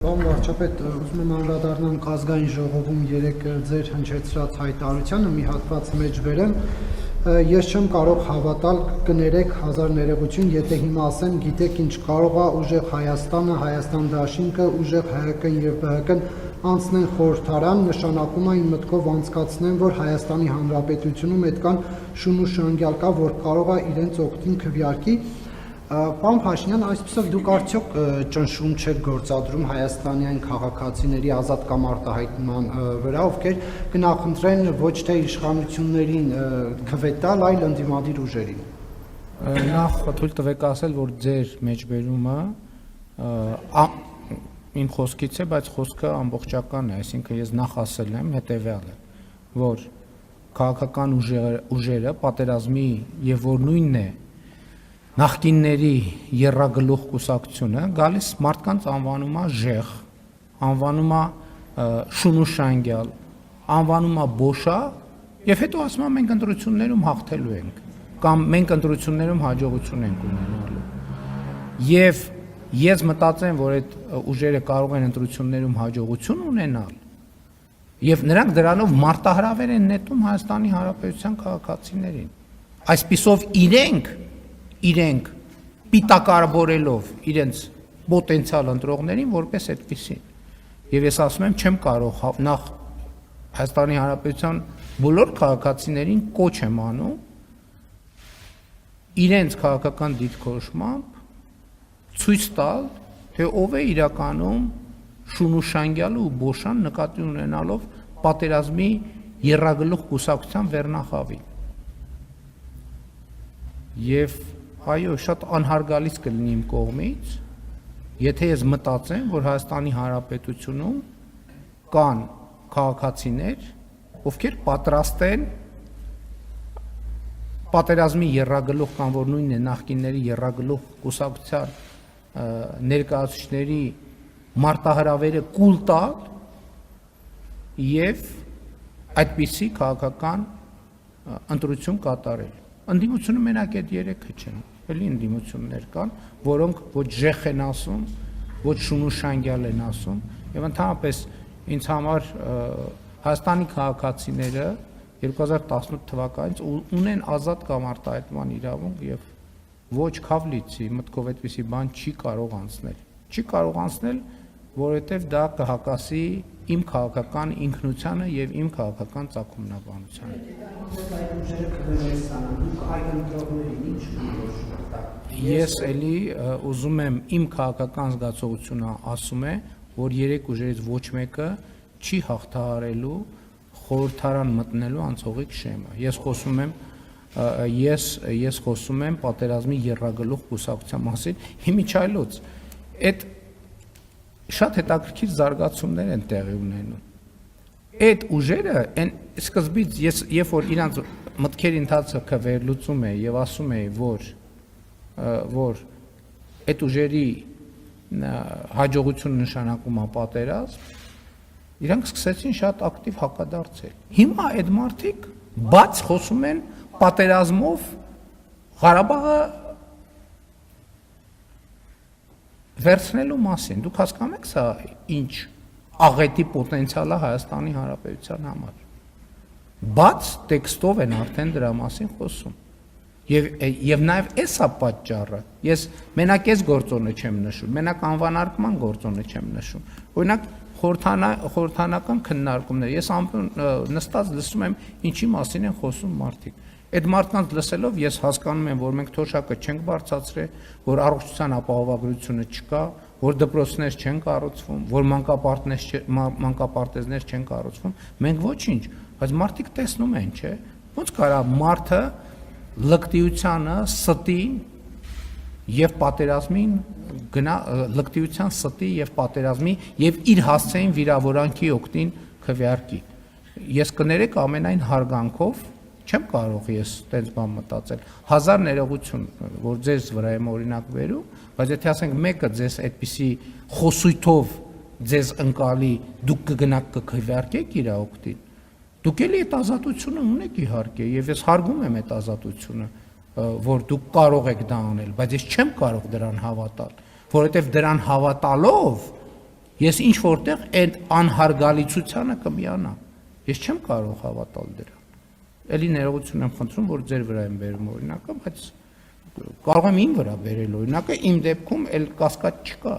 Պարոն վարչապետ, ուզում եմ անդրադառնալ ազգային ժողովում երեք ձեր հնչեցրած հայտարարությանը մի հատված մեջ բերեմ։ Ես չեմ կարող հավատալ, կներեք հազար ներողություն, եթե հիմա ասեմ, գիտեք ինչ կարող է ուժեղ Հայաստանը, Հայաստան դաշինքը, ուժեղ ՀՀԿ-ն եւ ԲՀԿ-ն անցնեն խորհրդարան, նշանակում է իմ մտքով անցկացնեմ, որ Հայաստանի Հանրապետությունում այդքան շուն ու շանգյալ կա, որ կարող է իրենց օգտին քվեարկի։ Պարոն Փաշինյան, այսպիսով դուք արդյոք ճնշում չեք գործադրում հայաստանյան քաղաքացիների ազատ կամ արտահայտման վրա, ովքեր կնախընտրեն ոչ թե իշխանություններին քվե տալ, այլ ընդդիմադիր ուժերին։ Նախ թույլ տվեք ասել, որ ձեր մեջբերումը իմ խոսքից է, բայց խոսքը ամբողջական է, այսինքն ես նախ ասել եմ հետևյալը, որ քաղաքական ուժերը պատերազմի եւ որ նույնն է նախկինների եռագլուխ կուսակցությունը գալիս մարդկանց անվանում է ժեղ, անվանում է շուն ու շանգյալ, անվանում է բոշա եւ հետո ասում է մենք ընտրություններում հաղթելու ենք կամ մենք ընտրություններում հաջողություն ենք ունենալու։ Եվ ես մտածեմ, որ այդ ուժերը կարող են ընտրություններում հաջողություն ունենալ եւ նրանք դրանով մարտահրավեր են նետում Հայաստանի Հանրապետության քաղաքացիներին։ Այսպիսով իրենք պիտակարբորելով իրենց պոտենցիալ ընտրողներին որպես այդպեսին։ Եվ ես ասում եմ, չեմ կարող նախ Հայաստանի Հանրապետության բոլոր քաղաքացիներին կոչ եմ անում իրենց քաղաքական դիրքորոշմամբ ցույց տալ, թե ով է իրականում շուն ու շանգյալը ու բոշան նկատի ունենալով պատերազմի եռագլուխ կուսակցության վերնախավին։ Եվ այո, շատ անհարգալից կլինի իմ կողմից, եթե ես մտածեմ, որ Հայաստանի Հանրապետությունում կան քաղաքացիներ, ովքեր պատրաստ են պատերազմի եռագլուխ կամ որ նույնն է նախկինների եռագլուխ կուսակցության ներկայացուցիչների մարտահրավերը կուլ տալ եւ այդպիսի քաղաքական ընտրություն կատարել։ Ընդդիմությունը մենակ այդ երեքը չեն, էլի ընդդիմություններ կան, որոնք ոչ ժեղ են ասում, ոչ շուն ու շանգյալ են ասում, եւ ընդհանրապես ինձ համար Հայաստանի քաղաքացիները 2018 թվականից ունեն ազատ կամ արտահայտման իրավունք եւ ոչ քավլիցի մտքով այդպիսի բան չի կարող անցնել։ Չի կարող անցնել, որովհետեւ դա կհակասի իմ քաղաքական ինքնությանը եւ իմ քաղաքական ծագումնաբանությանը։ Ես էլի ուզում եմ իմ քաղաքական զգացողությունը ասում է, որ երեք ուժերից ոչ մեկը չի հաղթահարելու խորհրդարան մտնելու անցողիկ շեմը։ Ես խոսում եմ պատերազմի եռագլուխ կուսակցության մասին, հիմիջայլոց այդ շատ հետաքրքիր զարգացումներ են տեղի ունենում։ Այդ ուժերը այն սկզբից երբ որ իրանց մտքերի ընթացքը վերլուծում է եւ ասում է, որ այդ ուժերի հաջողությունը նշանակում է պատերազմ, իրանք սկսեցին շատ ակտիվ հակադարձել։ Հիմա այդ մարդիկ բաց խոսում են պատերազմով Ղարաբաղը վերցնելու մասին։ Դուք հասկանում եք սա ինչ աղետի պոտենցիալ է Հայաստանի Հանրապետության համար։ Բաց տեքստով են արդեն դրա մասին խոսում։ Եվ նաև էսա պատճառը։ Ես մենակ այս գործոնը չեմ նշում, մենակ անվանարկման գործոնը չեմ նշում։ Օրինակ խորհրդանական քննարկումներ։ Ես նստած լսում եմ ինչի մասին են խոսում մարդիկ։ Այդ մարդկանց լսելով ես հասկանում եմ, որ մենք թոշակը չենք բարձրացրել, որ առողջության ապահովագրությունը չկա, որ դպրոցներ չեն կառուցվում, որ մանկապարտեզներ չեն կառուցվում, մենք ոչինչ, բայց մարդիկ տեսնում են, չէ՞։ Ոնց կարա մարդը լկտիությանը, ստին եւ պատերազմին լկտիության ստի եւ պատերազմի եւ իր հասցեին վիրավորանքի օգտին քվեարկի։ Ես կներեք ամենայն հարգանքով չեմ կարող ես տենց բան մտածել։ Հազար ներողություն, որ ձեզ վրա եմ օրինակ վերում, բայց եթե ասենք մեկը ձեզ այդպիսի խոսույթով ձեզ ընկալի, դուք կգնաք կքվեարկեք իր օգտին, դուք էլի այդ ազատությունը ունեք իհարկե, եւ ես հարգում եմ այդ ազատությունը, որ դուք կարող եք դա անել, բայց ես չեմ կարող դրան հավատալ, որովհետեւ դրան հավատալով ես ինչ որտեղ այդ անհարգալիցությանը կմիանամ։ Ես չեմ կարող հավատալ դրան։ Էլի ներողություն եմ խնդրում, որ ձեր վրա եմ բերում օրինակը, բայց կարող եմ իմ վրա բերել օրինակը, իմ դեպքում էլ կասկած չկա։